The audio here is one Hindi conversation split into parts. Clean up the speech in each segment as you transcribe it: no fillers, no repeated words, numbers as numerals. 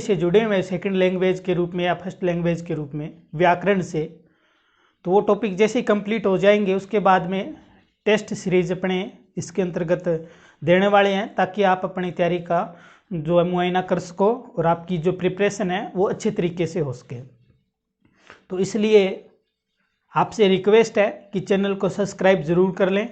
से जुड़े हुए सेकंड लैंग्वेज के रूप में या फर्स्ट लैंग्वेज के रूप में व्याकरण से, तो वो टॉपिक जैसे ही कंप्लीट हो जाएंगे उसके बाद में टेस्ट सीरीज अपने इसके अंतर्गत देने वाले हैं, ताकि आप अपनी तैयारी का जो है मुआयना कर सको और आपकी जो प्रिपरेशन है वो अच्छे तरीके से हो सके। तो इसलिए आपसे रिक्वेस्ट है कि चैनल को सब्सक्राइब ज़रूर कर लें,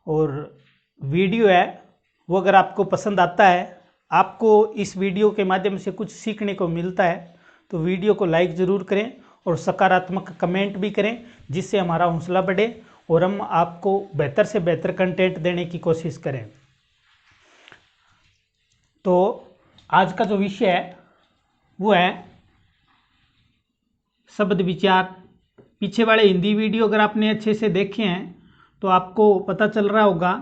और वीडियो है वो अगर आपको पसंद आता है, आपको इस वीडियो के माध्यम से कुछ सीखने को मिलता है, तो वीडियो को लाइक ज़रूर करें और सकारात्मक कमेंट भी करें, जिससे हमारा हौसला बढ़े और हम आपको बेहतर से बेहतर कंटेंट देने की कोशिश करें। तो आज का जो विषय है वो है शब्द विचार। पीछे वाले हिंदी वीडियो अगर आपने अच्छे से देखे हैं तो आपको पता चल रहा होगा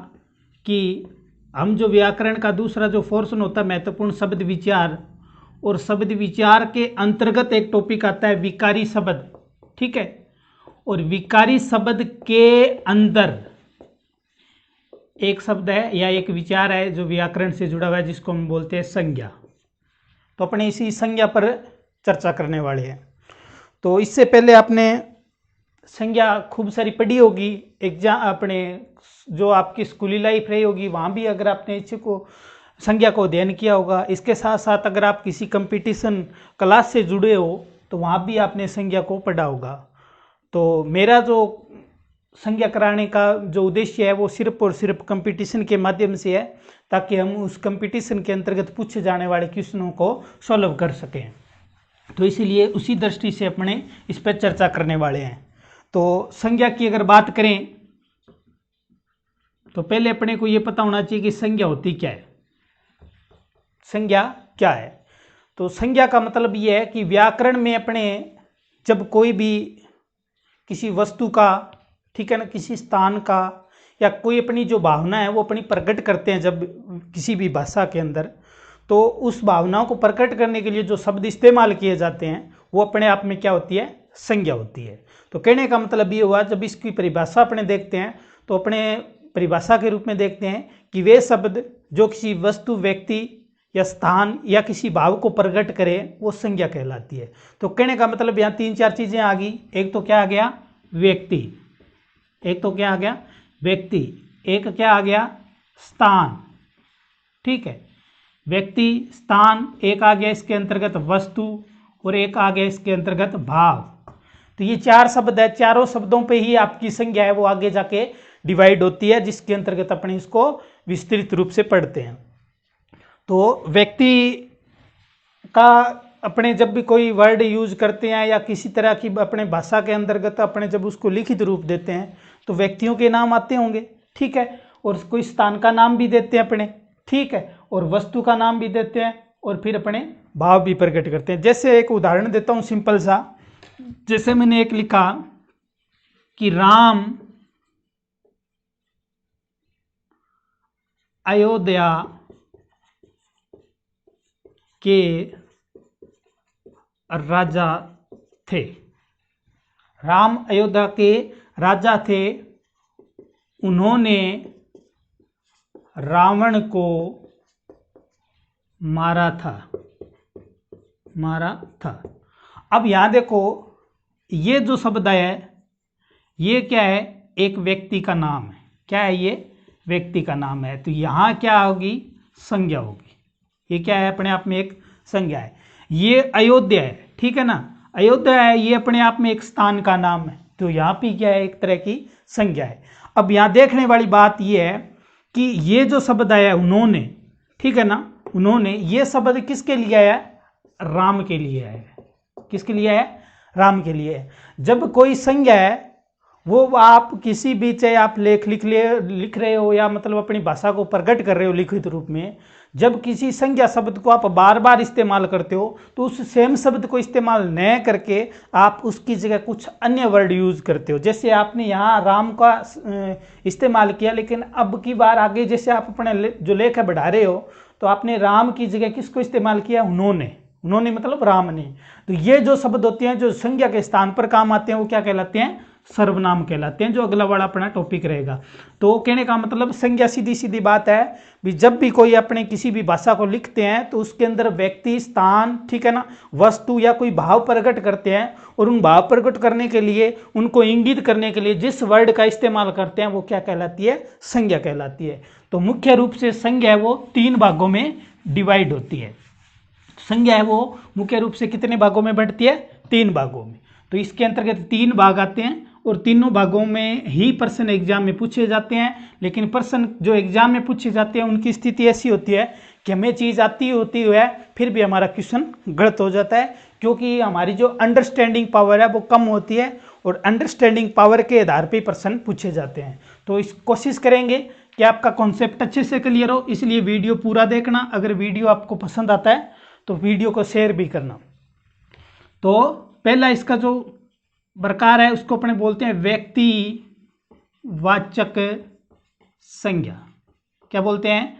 कि हम जो व्याकरण का दूसरा जो पोर्शन होता है महत्वपूर्ण शब्द विचार, और शब्द विचार के अंतर्गत एक टॉपिक आता है विकारी शब्द, ठीक है। और विकारी शब्द के अंदर एक शब्द है या एक विचार है जो व्याकरण से जुड़ा हुआ है, जिसको हम बोलते हैं संज्ञा। तो अपने इसी संज्ञा पर चर्चा करने वाले हैं। तो इससे पहले आपने संज्ञा खूब सारी पढ़ी होगी, एग्जाम अपने जो आपकी स्कूली लाइफ रही होगी वहाँ भी अगर आपने इसी को संज्ञा को अध्ययन किया होगा। इसके साथ साथ अगर आप किसी कंपटीशन क्लास से जुड़े हो तो वहाँ भी आपने संज्ञा को पढ़ा होगा। तो मेरा जो संज्ञा कराने का जो उद्देश्य है वो सिर्फ और सिर्फ कंपटीशन के माध्यम से है, ताकि हम उस कंपटीशन के अंतर्गत पूछे जाने वाले क्वेश्चनों को सॉल्व कर सकें। तो इसीलिए उसी दृष्टि से अपने इस पर चर्चा करने वाले हैं। तो संज्ञा की अगर बात करें तो पहले अपने को ये पता होना चाहिए कि संज्ञा होती क्या है। संज्ञा क्या है? तो संज्ञा का मतलब ये है कि व्याकरण में अपने जब कोई भी किसी वस्तु का, ठीक है ना, किसी स्थान का या कोई अपनी जो भावना है वो अपनी प्रकट करते हैं जब किसी भी भाषा के अंदर, तो उस भावनाओं को प्रकट करने के लिए जो शब्द इस्तेमाल किए जाते हैं वो अपने आप में क्या होती है? संज्ञा होती है। तो कहने का मतलब ये हुआ, जब इसकी परिभाषा अपने देखते हैं तो अपने परिभाषा के रूप में देखते हैं कि वे शब्द जो किसी वस्तु, व्यक्ति या स्थान या किसी भाव को प्रकट करे वो संज्ञा कहलाती है। तो कहने का मतलब यहाँ 3-4 चीज़ें आ गई। एक तो क्या आ गया? व्यक्ति। एक तो क्या आ गया? व्यक्ति। एक क्या आ गया? स्थान, ठीक है। व्यक्ति, स्थान, एक आ गया इसके अंतर्गत वस्तु, और एक आ गया इसके अंतर्गत भाव। तो ये 4 शब्द है, चारों शब्दों पे ही आपकी संज्ञा है वो आगे जाके डिवाइड होती है, जिसके अंतर्गत अपने इसको विस्तृत रूप से पढ़ते हैं। तो व्यक्ति का अपने जब भी कोई वर्ड यूज करते हैं या किसी तरह की अपने भाषा के अंतर्गत अपने जब उसको लिखित रूप देते हैं तो व्यक्तियों के नाम आते होंगे, ठीक है, और कोई स्थान का नाम भी देते हैं अपने, ठीक है, और वस्तु का नाम भी देते हैं, और फिर अपने भाव भी प्रकट करते हैं। जैसे एक उदाहरण देता हूँ सिंपल सा। जैसे मैंने एक लिखा कि राम अयोध्या के राजा थे। राम अयोध्या के राजा थे, उन्होंने रावण को मारा था। अब यहां देखो, ये जो शब्द है ये क्या है? एक व्यक्ति का नाम है। क्या है ये? व्यक्ति का नाम है। तो यहां क्या होगी? संज्ञा होगी। ये क्या है? अपने आप में एक संज्ञा है। ये अयोध्या है, ठीक है ना, अयोध्या है, ये अपने आप में एक स्थान का नाम है। तो यहाँ पे क्या है? एक तरह की संज्ञा है। अब यहाँ देखने वाली बात ये है कि ये जो शब्द आया उन्होंने, ठीक है ना, उन्होंने, ये शब्द किसके लिए आया? राम के लिए है। किसके लिए है? राम के लिए है। जब कोई संज्ञा है वो आप किसी भी, चाहे आप लिख रहे हो या मतलब अपनी भाषा को प्रकट कर रहे हो लिखित रूप में, जब किसी संज्ञा शब्द को आप बार बार इस्तेमाल करते हो तो उस सेम शब्द को इस्तेमाल न करके आप उसकी जगह कुछ अन्य वर्ड यूज करते हो। जैसे आपने यहाँ राम का इस्तेमाल किया, लेकिन अब की बार आगे जैसे आप अपने जो लेख है बढ़ा रहे हो तो आपने राम की जगह किसको इस्तेमाल किया? उन्होंने मतलब राम ने। तो ये जो शब्द होते हैं जो संज्ञा के स्थान पर काम आते हैं वो क्या कहलाते हैं? सर्वनाम कहलाते हैं, जो अगला वाला अपना टॉपिक रहेगा। तो कहने का मतलब संज्ञा सीधी सीधी बात है भी जब भी कोई अपने किसी भी भाषा को लिखते हैं तो उसके अंदर व्यक्ति, स्थान, ठीक है ना, वस्तु या कोई भाव प्रकट करते हैं, और उन भाव प्रकट करने के लिए, उनको इंगित करने के लिए जिस वर्ड का इस्तेमाल करते हैं वो क्या कहलाती है, संज्ञा कहलाती है। तो मुख्य रूप से संज्ञा है वो 3 भागों में डिवाइड होती है। संज्ञा है वो मुख्य रूप से कितने भागों में बढ़ती है, 3 भागों में। तो इसके अंतर्गत 3 भाग आते हैं और तीनों भागों में ही प्रश्न एग्जाम में पूछे जाते हैं। लेकिन प्रश्न जो एग्जाम में पूछे जाते हैं उनकी स्थिति ऐसी होती है कि हमें चीज़ आती होती है फिर भी हमारा क्वेश्चन गलत हो जाता है, क्योंकि हमारी जो अंडरस्टैंडिंग पावर है वो कम होती है और अंडरस्टैंडिंग पावर के आधार पर प्रश्न पूछे जाते हैं। तो इस कोशिश करेंगे कि आपका कॉन्सेप्ट अच्छे से क्लियर हो, इसलिए वीडियो पूरा देखना। अगर वीडियो आपको पसंद आता है तो वीडियो को शेयर भी करना। तो पहला इसका जो प्रकार है उसको अपने बोलते हैं व्यक्ति वाचक संज्ञा। क्या बोलते हैं,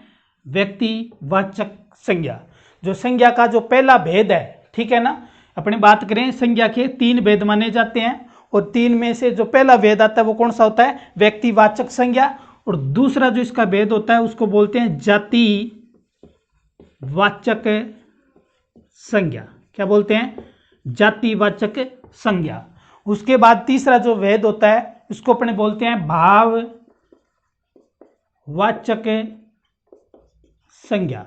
व्यक्ति वाचक संज्ञा। जो संज्ञा का जो पहला भेद है, ठीक है ना, अपने बात करें संज्ञा के 3 भेद माने जाते हैं और 3 में से जो पहला भेद आता है वो कौन सा होता है, व्यक्तिवाचक संज्ञा। और दूसरा जो इसका भेद होता है उसको बोलते हैं जातिवाचक संज्ञा। क्या बोलते हैं, जातिवाचक संज्ञा। उसके बाद तीसरा जो भेद होता है उसको अपने बोलते हैं भाववाचक संज्ञा।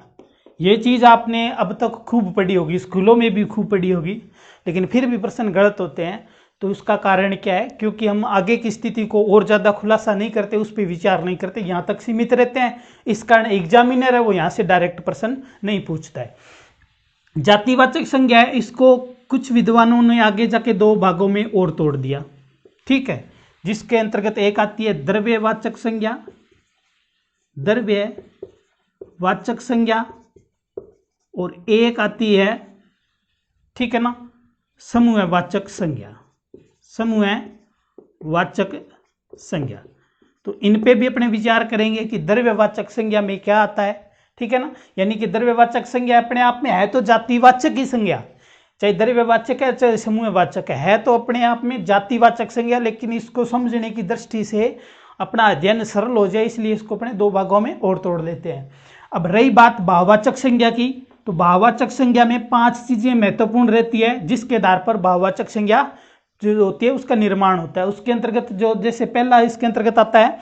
ये चीज आपने अब तक खूब पढ़ी होगी, स्कूलों में भी खूब पढ़ी होगी, लेकिन फिर भी प्रश्न गलत होते हैं। तो उसका कारण क्या है, क्योंकि हम आगे की स्थिति को और ज़्यादा खुलासा नहीं करते, उस पर विचार नहीं करते, यहाँ तक सीमित रहते हैं। इस कारण एग्जामिनर है वो यहाँ से डायरेक्ट प्रश्न नहीं पूछता है। जातिवाचक संज्ञा है, इसको कुछ विद्वानों ने आगे जाके 2 भागों में और तोड़ दिया, ठीक है, जिसके अंतर्गत एक आती है द्रव्यवाचक संज्ञा, द्रव्यवाचक संज्ञा, और एक आती है, ठीक है ना, समूहवाचक संज्ञा, समूहवाचक संज्ञा। तो इन पे भी अपने विचार करेंगे कि द्रव्यवाचक संज्ञा में क्या आता है, ठीक है ना। यानी कि द्रव्यवाचक संज्ञा अपने आप में है तो जातिवाचक ही संज्ञा, चाहे द्रव्यवाचक है चाहे समूहवाचक है तो अपने आप में जातिवाचक संज्ञा। लेकिन इसको समझने की दृष्टि से अपना अध्ययन सरल हो जाए, इसलिए इसको अपने 2 भागों में और तोड़ लेते हैं। अब रही बात भाववाचक संज्ञा की, तो भाववाचक संज्ञा में 5 चीजें महत्वपूर्ण रहती है जिसके आधार पर भाववाचक संज्ञा जो होती है उसका निर्माण होता है। उसके अंतर्गत जो जैसे पहला इसके अंतर्गत आता है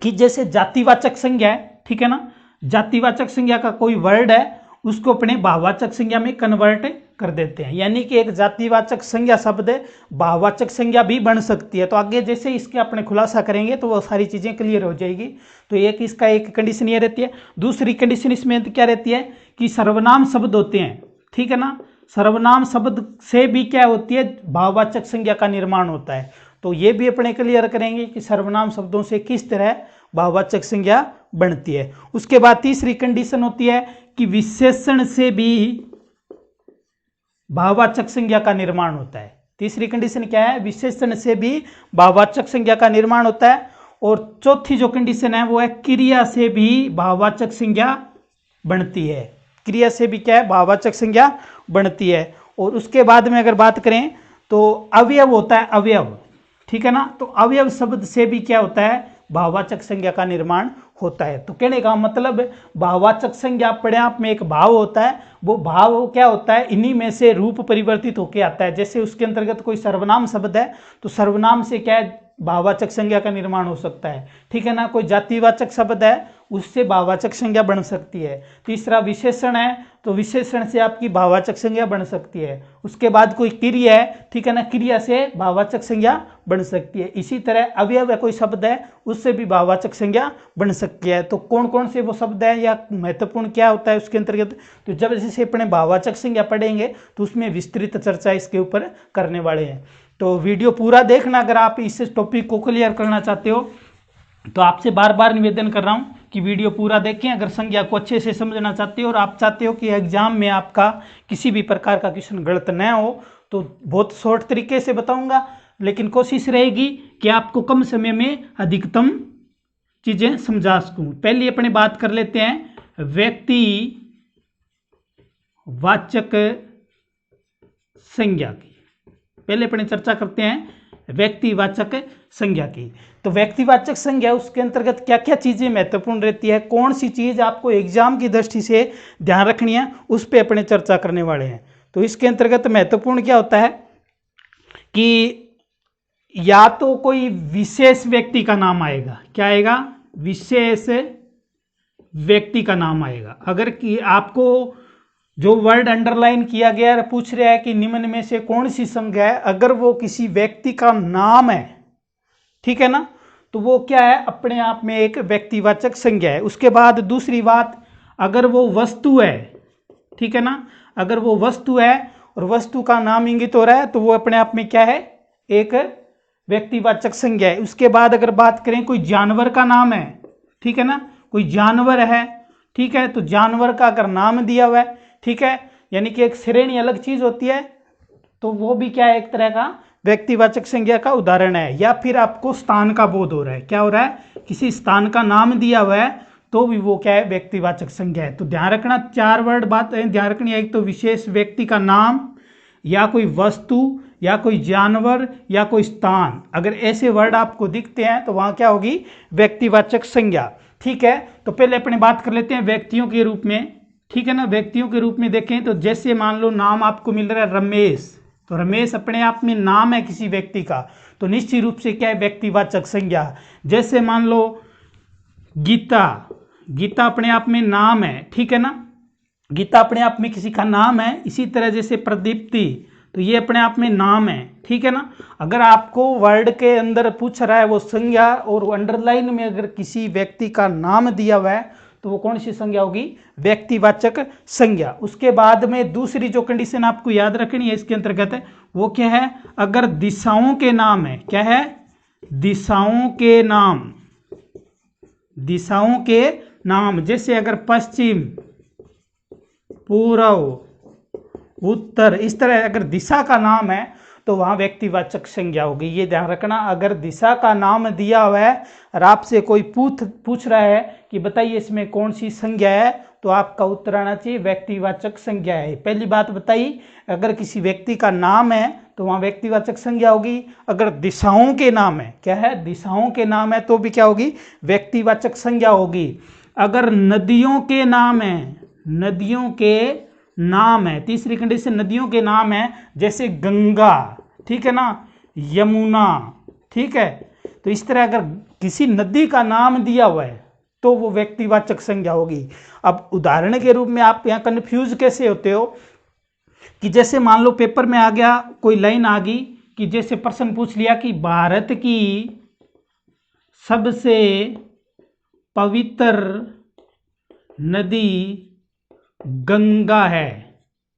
कि जैसे जातिवाचक संज्ञा है, ठीक है ना, जातिवाचक संज्ञा का कोई वर्ड है उसको अपने भाववाचक संज्ञा में कन्वर्ट कर देते हैं। यानी कि एक जातिवाचक संज्ञा शब्द भाववाचक संज्ञा भी बन सकती है। तो आगे जैसे इसके अपने खुलासा करेंगे तो वो सारी चीजें क्लियर हो जाएगी। तो एक इसका एक कंडीशन ये रहती है। दूसरी कंडीशन इसमें क्या रहती है कि सर्वनाम शब्द होते हैं, ठीक है ना, सर्वनाम शब्द से भी क्या होती है, भाववाचक संज्ञा का निर्माण होता है। तो ये भी अपने क्लियर करेंगे कि सर्वनाम शब्दों से किस तरह भाववाचक संज्ञा बनती है। उसके बाद तीसरी कंडीशन होती है कि विशेषण से भी भाववाचक संज्ञा का निर्माण होता है। तीसरी कंडीशन क्या है, विशेषण से भी भाववाचक संज्ञा का निर्माण होता है। और चौथी जो कंडीशन है वो है क्रिया से भी भाववाचक संज्ञा बनती है। क्रिया से भी क्या है, भाववाचक संज्ञा बनती है। और उसके बाद में अगर बात करें तो अवयव होता है, अवयव, ठीक है ना, तो अवयव शब्द से भी क्या होता है, भाववाचक संज्ञा का निर्माण होता है। तो कहने का मतलब भाववाचक संज्ञा अपने आप में एक भाव होता है, वो भाव क्या होता है, इन्हीं में से रूप परिवर्तित होकर आता है। जैसे उसके अंतर्गत कोई सर्वनाम शब्द है तो सर्वनाम से क्या है, भाववाचक संज्ञा का निर्माण हो सकता है, ठीक है ना। कोई जातिवाचक शब्द है उससे भाववाचक संज्ञा बन सकती है। तीसरा विशेषण है तो विशेषण से आपकी भाववाचक संज्ञा बन सकती है। उसके बाद कोई क्रिया है, ठीक है ना, क्रिया से भाववाचक संज्ञा बन सकती है। इसी तरह अवयव है, कोई शब्द है उससे भी भाववाचक संज्ञा बन सकती है। तो कौन कौन से वो शब्द है या महत्वपूर्ण क्या होता है उसके अंतर्गत, तो जब जैसे अपने भाववाचक संज्ञा पढ़ेंगे तो उसमें विस्तृत चर्चा इसके ऊपर करने वाले हैं। तो वीडियो पूरा देखना। अगर आप इस टॉपिक को क्लियर करना चाहते हो तो आपसे बार बार निवेदन कर रहा हूं कि वीडियो पूरा देखें। अगर संज्ञा को अच्छे से समझना चाहते हो और आप चाहते हो कि एग्जाम में आपका किसी भी प्रकार का क्वेश्चन गलत न हो, तो बहुत शॉर्ट तरीके से बताऊंगा, लेकिन कोशिश रहेगी कि आपको कम समय में अधिकतम चीजें समझा सकूं। पहले अपने बात कर लेते हैं व्यक्ति वाचक संज्ञा की। पहले अपने चर्चा करते हैं व्यक्तिवाचक संज्ञा की। तो व्यक्तिवाचक संज्ञा उसके अंतर्गत क्या क्या चीजें महत्वपूर्ण रहती है, कौन सी चीज आपको एग्जाम की दृष्टि से ध्यान रखनी है, उस पर अपने चर्चा करने वाले हैं। तो इसके अंतर्गत महत्वपूर्ण क्या होता है कि या तो कोई विशेष व्यक्ति का नाम आएगा, क्या आएगा, विशेष व्यक्ति का नाम आएगा। अगर कि आपको जो वर्ड अंडरलाइन किया गया है पूछ रहा है कि निम्न में से कौन सी संज्ञा है, अगर वो किसी व्यक्ति का नाम है, ठीक है ना, तो वो क्या है, अपने आप में एक व्यक्तिवाचक संज्ञा है। उसके बाद दूसरी बात, अगर वो वस्तु है, ठीक है ना, अगर वो वस्तु है और वस्तु का नाम इंगित हो रहा है तो वो अपने आप में क्या है, एक व्यक्तिवाचक संज्ञा है। उसके बाद अगर बात करें कोई जानवर का नाम है, ठीक है ना, कोई जानवर है, ठीक है, तो जानवर का अगर नाम दिया हुआ है, ठीक है, यानी कि एक श्रेणी अलग चीज होती है, तो वो भी क्या है, एक तरह का व्यक्तिवाचक संज्ञा का उदाहरण है। या फिर आपको स्थान का बोध हो रहा है, क्या हो रहा है, किसी स्थान का नाम दिया हुआ है, तो भी वो क्या है, व्यक्तिवाचक संज्ञा है। तो ध्यान रखना, 4 वर्ड बात ध्यान रखनी है, एक तो विशेष व्यक्ति का नाम, या कोई वस्तु, या कोई जानवर, या कोई स्थान, अगर ऐसे वर्ड आपको दिखते हैं तो वहां क्या होगी, व्यक्तिवाचक संज्ञा। ठीक है, तो पहले अपने बात कर लेते हैं व्यक्तियों के रूप में, ठीक है ना। व्यक्तियों के रूप में देखें तो जैसे मान लो नाम आपको मिल रहा है रमेश, तो रमेश अपने आप में नाम है किसी व्यक्ति का, तो निश्चित रूप से क्या है, व्यक्तिवाचक संज्ञा। जैसे मान लो गीता, गीता अपने आप में नाम है, ठीक है ना, गीता अपने आप में किसी का नाम है। इसी तरह जैसे प्रदीप्ति, तो ये अपने आप में नाम है, ठीक है ना। अगर आपको वर्ड के अंदर पूछ रहा है वो संज्ञा, और अंडरलाइन में अगर किसी व्यक्ति का नाम दिया हुआ है तो वो कौन सी संज्ञा होगी, व्यक्तिवाचक संज्ञा। उसके बाद में दूसरी जो कंडीशन आपको याद रखनी है इसके अंतर्गत है, वो क्या है, अगर दिशाओं के नाम है, क्या है, दिशाओं के नाम, दिशाओं के नाम, जैसे अगर पश्चिम, पूर्व, उत्तर, इस तरह अगर दिशा का नाम है तो वहां व्यक्तिवाचक संज्ञा होगी। ये ध्यान रखना, अगर दिशा का नाम दिया हुआ है और आपसे कोई पूछ रहा है कि बताइए इसमें कौन सी संज्ञा है, तो आपका उत्तर आना चाहिए व्यक्तिवाचक संज्ञा है। पहली बात बताई, अगर किसी व्यक्ति का नाम है तो वहां व्यक्तिवाचक संज्ञा होगी। अगर दिशाओं के नाम है, क्या है, दिशाओं के नाम है, तो भी क्या होगी, व्यक्तिवाचक संज्ञा होगी। अगर नदियों के नाम है, नदियों के नाम है, तीसरी कंडीशन नदियों के नाम है, जैसे गंगा, ठीक है ना, यमुना, ठीक है, तो इस तरह अगर किसी नदी का नाम दिया हुआ है तो वो व्यक्तिवाचक संज्ञा होगी। अब उदाहरण के रूप में आप यहाँ कंफ्यूज कैसे होते हो कि जैसे मान लो पेपर में आ गया, कोई लाइन आ गई कि जैसे प्रश्न पूछ लिया कि भारत की सबसे पवित्र नदी गंगा है,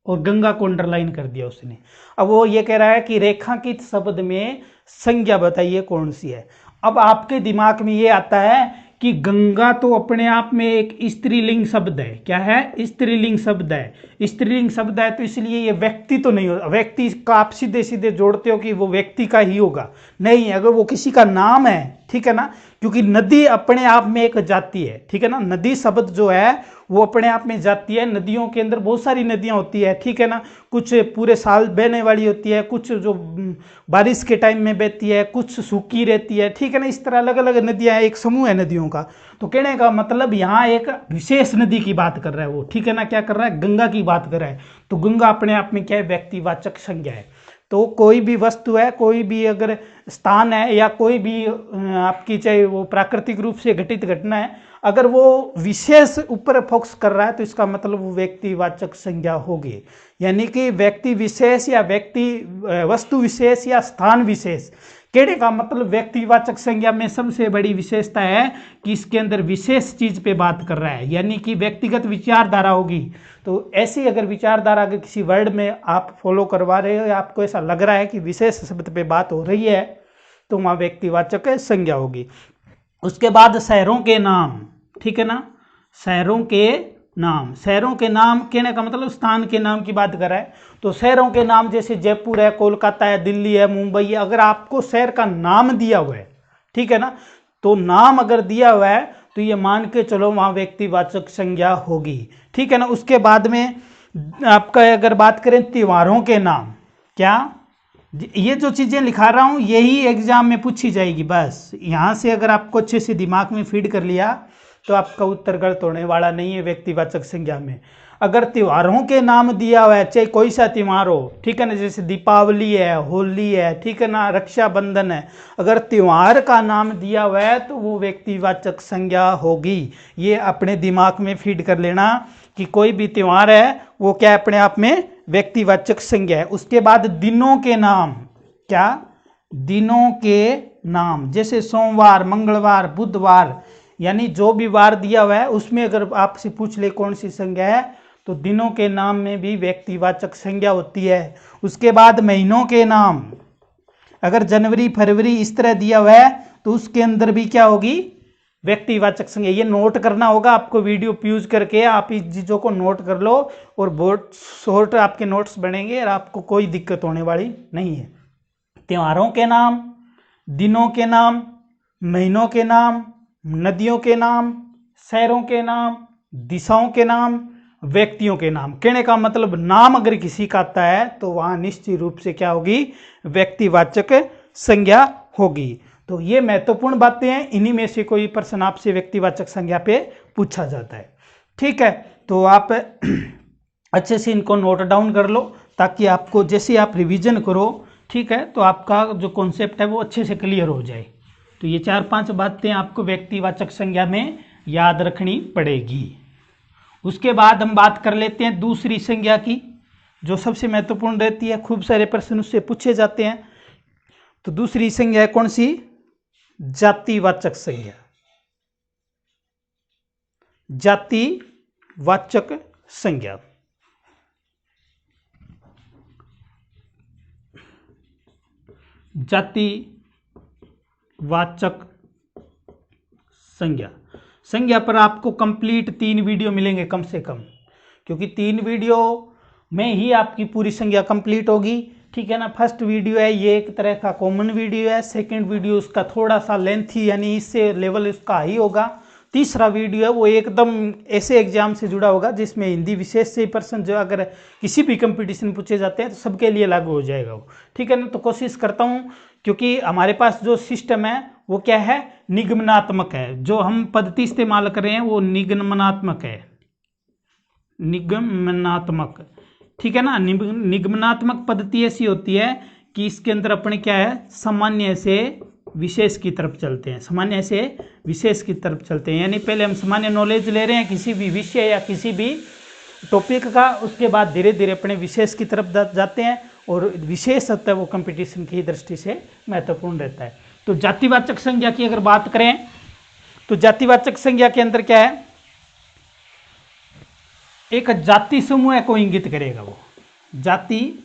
और गंगा को अंडरलाइन कर दिया उसने। अब वो ये कह रहा है कि रेखांकित शब्द में संज्ञा बताइए कौन सी है। अब आपके दिमाग में ये आता है कि गंगा तो अपने आप में एक स्त्रीलिंग शब्द है, क्या है, स्त्रीलिंग शब्द है, स्त्रीलिंग शब्द है, तो इसलिए ये व्यक्ति तो नहीं होगा। व्यक्ति का आप सीधे सीधे जोड़ते हो कि वो व्यक्ति का ही होगा, नहीं, अगर वो किसी का नाम है, ठीक है ना, क्योंकि नदी अपने आप में एक जाति है, ठीक है ना, नदी शब्द जो है वो अपने आप में जाती है। नदियों के अंदर बहुत सारी नदियां होती है, ठीक है ना, कुछ पूरे साल बहने वाली होती है, कुछ जो बारिश के टाइम में बहती है, कुछ सूखी रहती है, ठीक है ना, इस तरह अलग अलग नदियां, एक समूह है नदियों का। तो कहने का मतलब यहाँ एक विशेष नदी की बात कर रहा है वो, ठीक है ना, क्या कर रहा है, गंगा की बात कर रहा है। तो गंगा अपने आप में क्या है, व्यक्तिवाचक संज्ञा है। तो कोई भी वस्तु है, कोई भी अगर स्थान है, या कोई भी आपकी चाहे वो प्राकृतिक रूप से घटित घटना है, अगर वो विशेष ऊपर फोकस कर रहा है तो इसका मतलब वो व्यक्तिवाचक संज्ञा होगी। यानी कि व्यक्ति विशेष या व्यक्ति वस्तु विशेष या स्थान विशेष, कहने का मतलब व्यक्तिवाचक संज्ञा में सबसे बड़ी विशेषता है कि इसके अंदर विशेष चीज पे बात कर रहा है, यानी कि व्यक्तिगत विचारधारा होगी। तो ऐसी अगर विचारधारा अगर किसी वर्ड में आप फॉलो करवा रहे हो या आपको ऐसा लग रहा है कि विशेष शब्द पे बात हो रही है, तो वहाँ व्यक्तिवाचक संज्ञा होगी। उसके बाद शहरों के नाम, ठीक है ना, शहरों के नाम, शहरों के नाम कहने का मतलब स्थान के नाम की बात कर रहा है। तो शहरों के नाम जैसे जयपुर है, कोलकाता है, दिल्ली है, मुंबई है, अगर आपको शहर का नाम दिया हुआ है, ठीक है ना, तो नाम अगर दिया हुआ है तो ये मान के चलो वहाँ व्यक्तिवाचक संज्ञा होगी, ठीक है ना। उसके बाद में आपका अगर बात करें त्योहारों के नाम, क्या, ये जो चीज़ें लिखा रहा हूँ यही एग्जाम में पूछी जाएगी। बस यहाँ से अगर आपको अच्छे से दिमाग में फीड कर लिया तो आपका उत्तर गलत होने वाला नहीं है व्यक्तिवाचक संज्ञा में। अगर त्योहारों के नाम दिया हुआ है, चाहे कोई सा त्योहार हो, ठीक है ना, जैसे दीपावली है, होली है, ठीक है ना, रक्षाबंधन है, अगर त्योहार का नाम दिया हुआ है तो वो व्यक्तिवाचक संज्ञा होगी। ये अपने दिमाग में फीड कर लेना कि कोई भी त्योहार है वो क्या अपने आप में व्यक्तिवाचक संज्ञा है। उसके बाद दिनों के नाम, क्या, दिनों के नाम, जैसे सोमवार, मंगलवार, बुधवार, यानी जो भी वार दिया हुआ है उसमें अगर आपसे पूछ ले कौन सी संज्ञा है तो दिनों के नाम में भी व्यक्तिवाचक संज्ञा होती है। उसके बाद महीनों के नाम, अगर जनवरी, फरवरी इस तरह दिया हुआ है तो उसके अंदर भी क्या होगी, व्यक्तिवाचक संज्ञा। ये नोट करना होगा आपको, वीडियो यूज करके आप इस चीज़ों को नोट कर लो और बहुत शॉर्ट आपके नोट्स बनेंगे और आपको कोई दिक्कत होने वाली नहीं है। त्योहारों के नाम, दिनों के नाम, महीनों के नाम, नदियों के नाम, शहरों के नाम, दिशाओं के नाम, व्यक्तियों के नाम। कहने का मतलब नाम अगर किसी का आता है तो वहां निश्चित रूप से क्या होगी, व्यक्तिवाचक संज्ञा होगी। तो ये महत्वपूर्ण बातें हैं, इन्हीं में से कोई प्रश्न आपसे व्यक्तिवाचक संज्ञा पे पूछा जाता है। ठीक है, तो आप अच्छे से इनको नोट डाउन कर लो ताकि आपको जैसे आप रिवीजन करो, ठीक है, तो आपका जो कॉन्सेप्ट है वो अच्छे से क्लियर हो जाए। तो ये 4-5 बातें आपको व्यक्तिवाचक संज्ञा में याद रखनी पड़ेगी। उसके बाद हम बात कर लेते हैं दूसरी संज्ञा की, जो सबसे महत्वपूर्ण रहती है, खूब सारे प्रश्न उससे पूछे जाते हैं। तो दूसरी संज्ञा है कौन सी, जातिवाचक संज्ञा। जातिवाचक संज्ञा, जातिवाचक संज्ञा। संज्ञा पर आपको कंप्लीट 3 वीडियो मिलेंगे कम से कम, क्योंकि 3 वीडियो में ही आपकी पूरी संज्ञा कंप्लीट होगी। ठीक है ना, फर्स्ट वीडियो है ये एक तरह का कॉमन वीडियो है, सेकंड वीडियो उसका थोड़ा सा लेंथी यानी इससे लेवल उसका हाई होगा, तीसरा वीडियो है वो एकदम ऐसे एग्जाम से जुड़ा होगा जिसमें हिंदी विशेष से प्रश्न जो अगर किसी भी कंपटीशन पूछे जाते हैं तो सबके लिए लागू हो जाएगा वो। ठीक है ना, तो कोशिश करता हूँ, क्योंकि हमारे पास जो सिस्टम है वो क्या है, निगमनात्मक है। जो हम पद्धति इस्तेमाल कर रहे हैं वो निगमनात्मक है, निगमनात्मक। ठीक है ना, निगमनात्मक पद्धति ऐसी होती है कि इसके अंदर अपने क्या है, सामान्य से विशेष की तरफ चलते हैं, सामान्य से विशेष की तरफ चलते हैं। यानी पहले हम सामान्य नॉलेज ले रहे हैं किसी भी विषय या किसी भी टॉपिक का, उसके बाद धीरे धीरे अपने विशेष की तरफ जाते हैं, और विशेष होता है वो कंपटीशन की दृष्टि से महत्वपूर्ण रहता है। तो जातिवाचक संज्ञा की अगर बात करें तो जातिवाचक संज्ञा के अंदर क्या है, एक जाति समूह को इंगित करेगा, वो जाति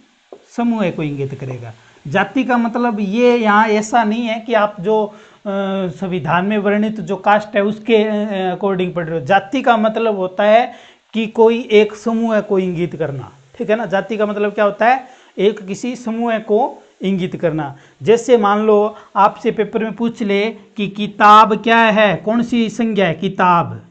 समूह को इंगित करेगा। जाति का मतलब ये यहाँ ऐसा नहीं है कि आप जो संविधान में वर्णित जो कास्ट है उसके अकॉर्डिंग पढ़ रहे हो। जाति का मतलब होता है कि कोई एक समूह को इंगित करना। ठीक है ना, जाति का मतलब क्या होता है, एक किसी समूह को इंगित करना। जैसे मान लो आपसे पेपर में पूछ ले कि किताब क्या है, कौन सी संज्ञा है, किताब।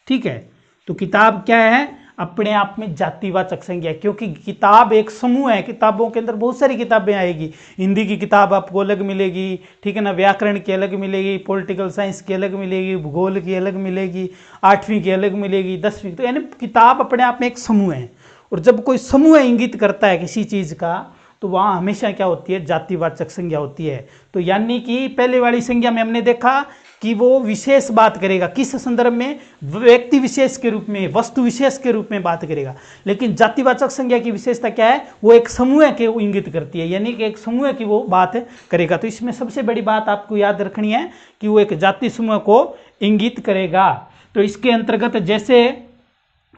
ठीक है, तो किताब क्या है, अपने आप में जातिवाचक संज्ञा है, क्योंकि किताब एक समूह है। किताबों के अंदर बहुत सारी किताबें आएगी, हिंदी की किताब आपको अलग मिलेगी, ठीक है ना, व्याकरण की अलग मिलेगी, पॉलिटिकल साइंस की अलग मिलेगी, भूगोल की अलग मिलेगी, 8वीं की अलग मिलेगी, 10वीं। तो यानी किताब अपने आप में एक समूह है, और जब कोई समूह इंगित करता है किसी चीज़ का तो वहाँ हमेशा क्या होती है, जातिवाचक संज्ञा होती है। तो यानी कि पहले वाली संज्ञा में हमने देखा कि वो विशेष बात करेगा, किस संदर्भ में, व्यक्ति विशेष के रूप में, वस्तु विशेष के रूप में बात करेगा। लेकिन जातिवाचक संज्ञा की विशेषता क्या है, वो एक समूह के वो इंगित करती है, यानी कि एक समूह की वो बात करेगा। तो इसमें सबसे बड़ी बात आपको याद रखनी है कि वो एक जाति समूह को इंगित करेगा। तो इसके अंतर्गत जैसे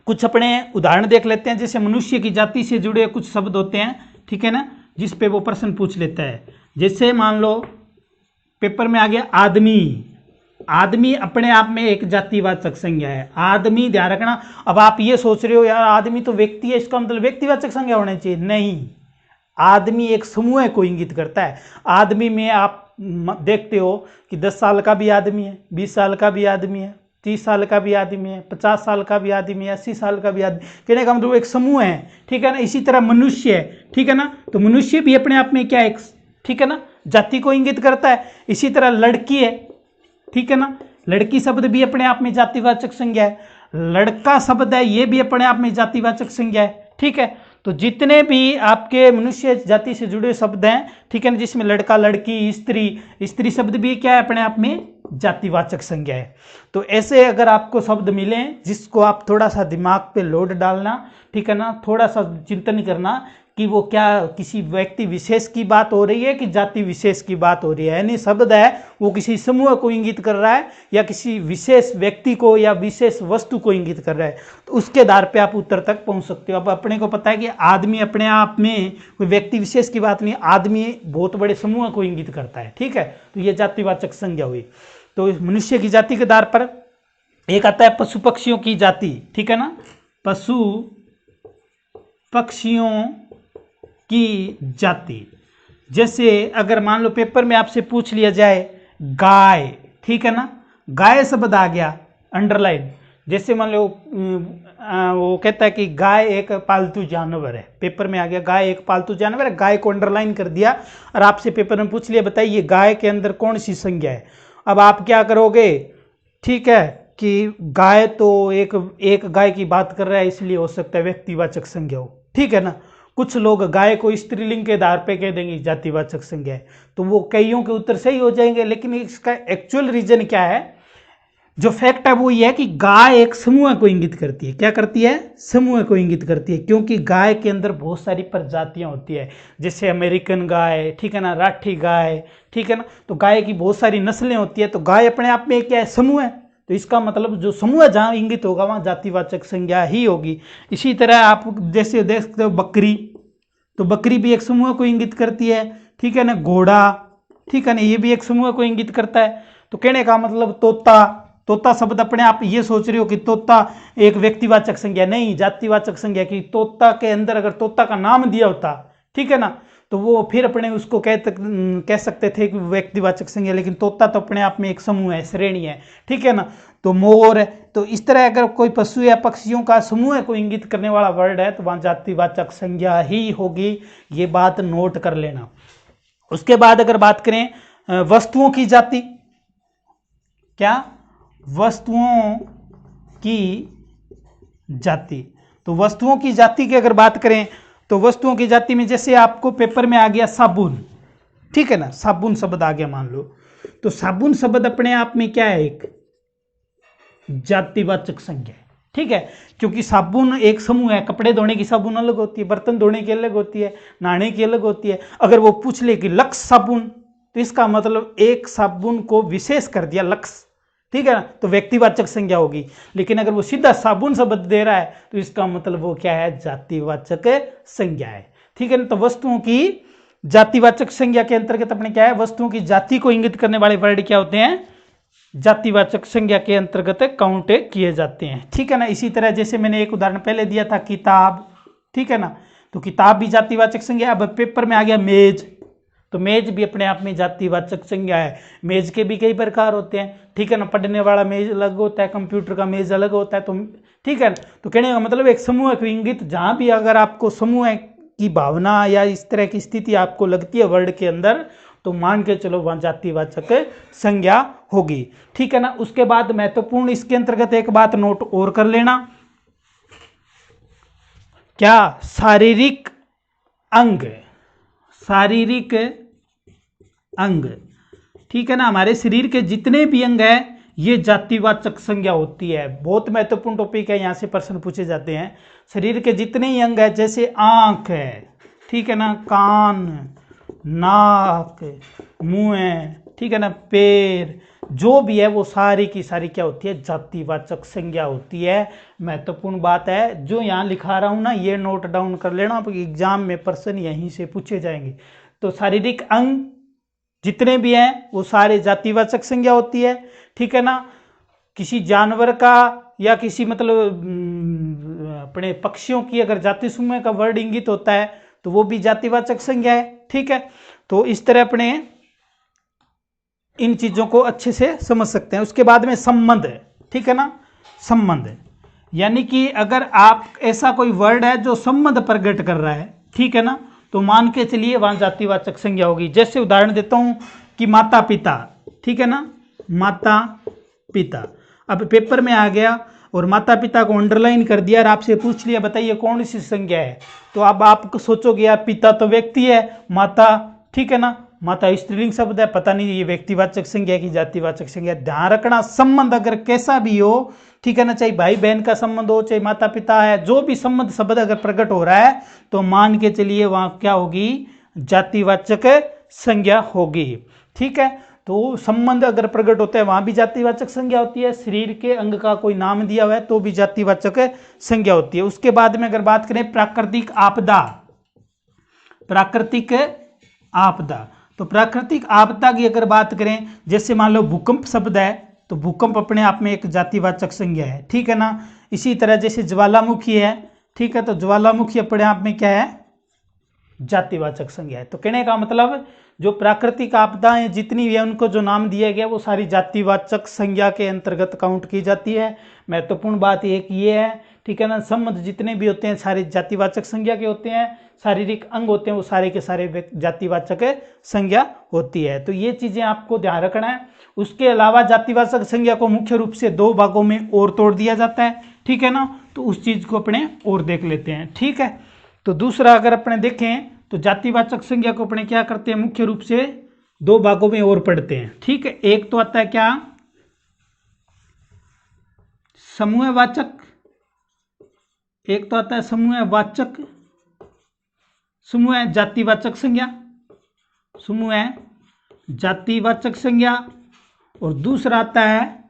कुछ अपने उदाहरण देख लेते हैं। जैसे मनुष्य की जाति से जुड़े कुछ शब्द होते हैं, ठीक है ना, जिस पे वो प्रश्न पूछ लेता है। जैसे मान लो पेपर में आ गया आदमी। आदमी अपने आप में एक जातिवाचक संज्ञा है, आदमी, ध्यान रखना। अब आप ये सोच रहे हो यार आदमी तो व्यक्ति है, इसका मतलब व्यक्तिवाचक संज्ञा होना चाहिए, नहीं। आदमी एक समूह को इंगित करता है। आदमी में आप देखते हो कि 10 साल का भी आदमी है, 20 साल का भी आदमी है, 30 साल का भी आदमी है, 50 साल का भी आदमी है, 80 साल का भी आदमी, कहने का मतलब एक समूह है, ठीक है ना। इसी तरह मनुष्य है, ठीक है ना, तो मनुष्य भी अपने आप में क्या है, ठीक है ना, जाति को इंगित करता है। इसी तरह लड़की है, ठीक है ना, लड़की शब्द भी अपने आप में जातिवाचक संज्ञा है। लड़का शब्द है, ये भी अपने आप में जातिवाचक संज्ञा है, ठीक है। तो जितने भी आपके मनुष्य जाति से जुड़े शब्द हैं, ठीक है ना, जिसमें लड़का, लड़की, स्त्री, स्त्री शब्द भी क्या है, अपने आप में जातिवाचक संज्ञा है। तो ऐसे अगर आपको शब्द मिले जिसको आप थोड़ा सा दिमाग पे लोड डालना, ठीक है ना, थोड़ा सा चिंतन करना कि वो क्या किसी व्यक्ति विशेष की बात हो रही है कि जाति विशेष की बात हो रही है, यानी शब्द है वो किसी समूह को इंगित कर रहा है या किसी विशेष व्यक्ति को या विशेष वस्तु को इंगित कर रहा है, तो उसके आधार पे आप उत्तर तक पहुंच सकते हो। अब अपने को पता है कि आदमी अपने आप में कोई व्यक्ति विशेष की बात नहीं, आदमी बहुत बड़े समूह को इंगित करता है, ठीक है। तो ये जातिवाचक संज्ञा हुई। तो मनुष्य की जाति के आधार पर एक आता है पशु पक्षियों की जाति, ठीक है ना, पशु पक्षियों की जाति। जैसे अगर मान लो पेपर में आपसे पूछ लिया जाए गाय, ठीक है ना, गाय शब्द आ गया अंडरलाइन, जैसे मान लो वो कहता है कि गाय एक पालतू जानवर है, पेपर में आ गया गाय एक पालतू जानवर है, गाय को अंडरलाइन कर दिया और आपसे पेपर में पूछ लिया बताइए गाय के अंदर कौन सी संज्ञा है। अब आप क्या करोगे, ठीक है, कि गाय तो एक गाय की बात कर रहा है इसलिए हो सकता है व्यक्तिवाचक संज्ञा हो, ठीक है ना। कुछ लोग गाय को स्त्रीलिंग के आधार पे कह देंगे जातिवाचक संज्ञा है, तो वो कईयों के उत्तर सही हो जाएंगे, लेकिन इसका एक्चुअल रीजन क्या है, जो फैक्ट है वो ये है कि गाय एक समूह को इंगित करती है। क्या करती है, समूह को इंगित करती है, क्योंकि गाय के अंदर बहुत सारी प्रजातियां होती है, जैसे अमेरिकन गाय, ठीक है ना, राठी गाय, ठीक है ना, तो गाय की बहुत सारी नस्लें होती है। तो गाय अपने आप में क्या है, समूह है, तो इसका मतलब जो समूह जहाँ इंगित होगा वहाँ जातिवाचक संज्ञा ही होगी। इसी तरह आप जैसे देख सकते हो बकरी, तो बकरी भी एक समूह को इंगित करती है, ठीक है ना, घोड़ा, ठीक है ना, ये भी एक समूह को इंगित करता है। तो कहने का मतलब तोता, तोता शब्द अपने आप ये सोच रहे हो कि तोता एक व्यक्तिवाचक संज्ञा, नहीं, जातिवाचक संज्ञा की। तोता के अंदर अगर तोता का नाम दिया होता, ठीक है ना, तो वो फिर अपने उसको कह सकते थे कि व्यक्तिवाचक संज्ञा, लेकिन तोता तो अपने आप में एक समूह है, श्रेणी है, ठीक है ना। तो मोर है, तो इस तरह अगर कोई पशु या पक्षियों का समूह को इंगित करने वाला वर्ड है तो वहां जातिवाचक संज्ञा ही होगी, ये बात नोट कर लेना। उसके बाद अगर बात करें वस्तुओं की जाति, क्या, वस्तुओं की जाति। तो वस्तुओं की जाति की अगर बात करें तो वस्तुओं की जाति में जैसे आपको पेपर में आ गया साबुन, ठीक है ना, साबुन शब्द आ गया मान लो, तो साबुन शब्द अपने आप में क्या है, एक जातिवाचक संज्ञा है, ठीक है, क्योंकि साबुन एक समूह है। कपड़े धोने की साबुन अलग होती है, बर्तन धोने की अलग होती है, नहाने की अलग होती है। अगर वो पूछ ले कि लक्स साबुन, तो इसका मतलब एक साबुन को विशेष कर दिया, लक्स, ठीक है ना, तो व्यक्तिवाचक संज्ञा होगी। लेकिन अगर वो सीधा साबुन शब्द दे रहा है तो इसका मतलब वो क्या है, जातिवाचक संज्ञा है, ठीक है ना। तो वस्तुओं की जातिवाचक संज्ञा के अंतर्गत अपने क्या है, वस्तुओं की जाति को इंगित करने वाले वर्ड क्या होते हैं, जातिवाचक संज्ञा के अंतर्गत काउंट किए जाते हैं, ठीक है ना। इसी तरह जैसे मैंने एक उदाहरण पहले दिया था किताब, ठीक है ना, तो किताब भी जातिवाचक संज्ञा। अब पेपर में आ गया मेज, तो मेज भी अपने आप में जातिवाचक संज्ञा है। मेज के भी कई प्रकार होते हैं, ठीक है ना, पढ़ने वाला मेज अलग होता है, कंप्यूटर का मेज अलग होता है, तो ठीक है ना। तो कहने का मतलब एक समूह को इंगित, जहां भी अगर आपको समूह की भावना या इस तरह की स्थिति आपको लगती है वर्ड के अंदर, तो मान के चलो वहां जातिवाचक संज्ञा होगी, ठीक है ना। उसके बाद महत्वपूर्ण इसके अंतर्गत एक बात नोट और कर लेना, क्या, शारीरिक अंग, शारीरिक अंग, ठीक है ना, हमारे शरीर के जितने भी अंग हैं ये जातिवाचक संज्ञा होती है। बहुत महत्वपूर्ण टॉपिक है, यहां से प्रश्न पूछे जाते हैं। शरीर के जितने ही अंग है, जैसे आंख है, ठीक है ना, कान, नाक, मुंह है, ठीक है ना, पैर, जो भी है वो सारी की सारी क्या होती है, जातिवाचक संज्ञा होती है। महत्वपूर्ण बात है, जो यहाँ लिखा रहा हूं ना ये नोट डाउन कर लेना, एग्जाम में प्रश्न यहीं से पूछे जाएंगे। तो शारीरिक अंग जितने भी हैं वो सारे जातिवाचक संज्ञा होती है, ठीक है ना। किसी जानवर का या किसी मतलब अपने पक्षियों की अगर जाति समूह का वर्ड इंगित होता है तो वो भी जातिवाचक संज्ञा है, ठीक है। तो इस तरह अपने इन चीजों को अच्छे से समझ सकते हैं। उसके बाद में संबंध है, ठीक है ना, संबंध। यानी कि अगर आप ऐसा कोई वर्ड है जो संबंध प्रकट कर रहा है, ठीक है ना, तो मान के चलिए वहां जातिवाचक संज्ञा होगी। जैसे उदाहरण देता हूं कि माता पिता, ठीक है ना, माता पिता। अब पेपर में आ गया और माता पिता को अंडरलाइन कर दिया और आपसे पूछ लिया बताइए कौन सी संज्ञा है, तो अब आप सोचोगे यार पिता तो व्यक्ति है, माता, ठीक है ना, माता स्त्रीलिंग शब्द है, पता नहीं ये व्यक्तिवाचक संज्ञा की जातिवाचक संज्ञा। ध्यान रखना संबंध अगर कैसा भी हो, ठीक है ना, चाहे भाई बहन का संबंध हो, चाहे माता पिता है, जो भी संबंध शब्द अगर प्रकट हो रहा है तो मान के चलिए वहां क्या होगी, जातिवाचक संज्ञा होगी। ठीक है, तो संबंध अगर प्रकट होता है वहां भी जातिवाचक संज्ञा होती है। शरीर के अंग का कोई नाम दिया हुआ है तो भी जातिवाचक संज्ञा होती है। उसके बाद में अगर बात करें प्राकृतिक आपदा, प्राकृतिक आपदा, तो प्राकृतिक आपदा की अगर बात करें, जैसे मान लो भूकंप शब्द है तो भूकंप अपने आप में एक जातिवाचक संज्ञा है, ठीक है ना। इसी तरह जैसे ज्वालामुखी है, ठीक है, तो ज्वालामुखी अपने आप में क्या है, जातिवाचक संज्ञा है। तो कहने का मतलब जो प्राकृतिक आपदाएं जितनी भी है उनको जो नाम दिया गया वो सारी जातिवाचक संज्ञा के अंतर्गत काउंट की जाती है। महत्वपूर्ण बात एक ये है, ठीक है ना, संबंध जितने भी होते हैं सारे जातिवाचक संज्ञा के होते हैं, शारीरिक अंग होते हैं वो सारे के सारे जातिवाचक संज्ञा होती है। तो ये चीजें आपको ध्यान रखना है। उसके अलावा जातिवाचक संज्ञा को मुख्य रूप से दो भागों में और तोड़ दिया जाता है, ठीक है ना, तो उस चीज को अपने और देख लेते हैं। ठीक है, तो दूसरा अगर अपने देखें तो जातिवाचक संज्ञा को अपने क्या करते हैं, मुख्य रूप से दो भागों में और पढ़ते हैं। ठीक है, एक तो आता है क्या, समूहवाचक, एक तो आता है समूहवाचक, समूह जातिवाचक संज्ञा, समूह जातिवाचक संज्ञा, और दूसरा आता है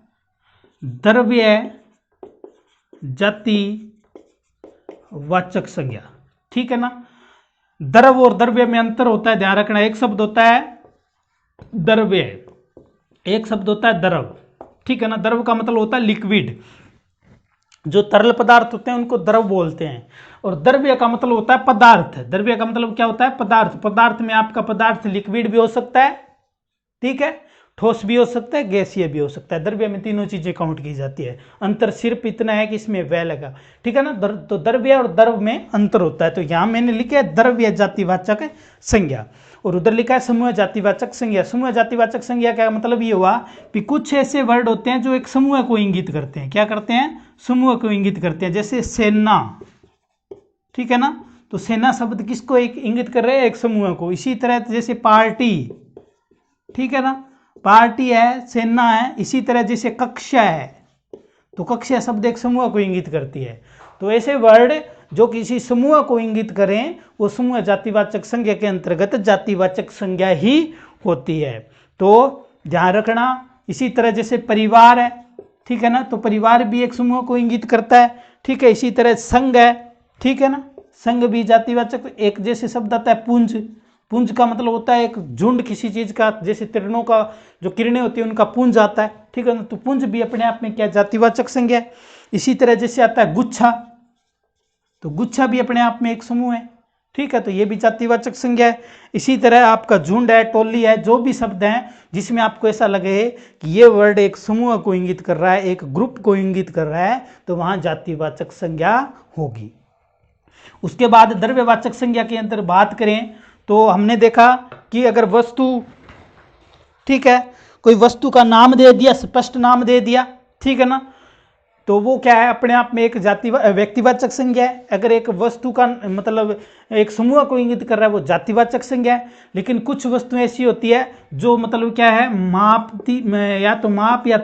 द्रव्य जातिवाचक संज्ञा। ठीक है ना, द्रव और द्रव्य में अंतर होता है, ध्यान रखना। एक शब्द होता है द्रव्य, एक शब्द होता है द्रव, ठीक है ना। द्रव का मतलब होता है लिक्विड, जो तरल पदार्थ होते हैं उनको द्रव बोलते हैं। और द्रव्य का मतलब होता है पदार्थ। द्रव्य का मतलब क्या होता है, पदार्थ। पदार्थ में आपका पदार्थ लिक्विड भी हो सकता है, ठीक है, ठोस भी हो सकता है, गैसीय भी हो सकता है। द्रव्य में तीनों चीजें काउंट की जाती है। अंतर सिर्फ इतना है कि इसमें वह लगा, ठीक है ना। तो द्रव्य और द्रव में अंतर होता है। तो यहां मैंने लिखा है द्रव्य जातिवाचक संज्ञा, और उधर लिखा है समूह जातिवाचक संज्ञा। समूह जातिवाचक संज्ञा का मतलब ये हुआ कि कुछ ऐसे वर्ड होते हैं जो एक समूह को इंगित करते हैं। क्या करते हैं, समूह को इंगित करते हैं। जैसे सेना, ठीक है ना, तो सेना शब्द किसको एक इंगित कर रहे हैं, एक समूह को। इसी तरह जैसे पार्टी, ठीक है ना, पार्टी है, सेना है। इसी तरह जैसे कक्षा है, तो कक्षा शब्द एक समूह को इंगित करती है। तो ऐसे वर्ड जो किसी समूह को इंगित करें वो समूह जातिवाचक संज्ञा के अंतर्गत जातिवाचक संज्ञा ही होती है। तो ध्यान रखना। इसी तरह जैसे परिवार है, ठीक है ना, तो परिवार भी एक समूह को इंगित करता है, ठीक है। इसी तरह संघ है, ठीक है ना, संघ भी जातिवाचक। एक जैसे शब्द आता है पुंज, पुंज का मतलब होता है एक झुंड किसी चीज का, जैसे तिरणों का जो किरणें होती है उनका पुंज आता है, ठीक है ना, तो पुंज भी अपने आप में क्या, जातिवाचक संज्ञा है। इसी तरह जैसे आता है गुच्छा, तो गुच्छा भी अपने आप में एक समूह है, ठीक है, तो ये भी जातिवाचक संज्ञा है। इसी तरह आपका झुंड है, टोली है, जो भी शब्द हैं जिसमें आपको ऐसा लगे कि ये वर्ड एक समूह को इंगित कर रहा है, एक ग्रुप को इंगित कर रहा है, तो वहां जातिवाचक संज्ञा होगी। उसके बाद द्रव्यवाचक संज्ञा के अंदर बात करें तो हमने देखा कि अगर वस्तु, ठीक है, कोई वस्तु का नाम दे दिया, स्पष्ट नाम दे दिया, ठीक है ना, तो वो क्या है, अपने आप में एक व्यक्तिवाचक संज्ञा है। अगर एक वस्तु का मतलब एक समूह को इंगित कर रहा है वो जातिवाचक संज्ञा है। लेकिन कुछ वस्तुएं ऐसी होती है जो मतलब क्या है, मापती या तो माप या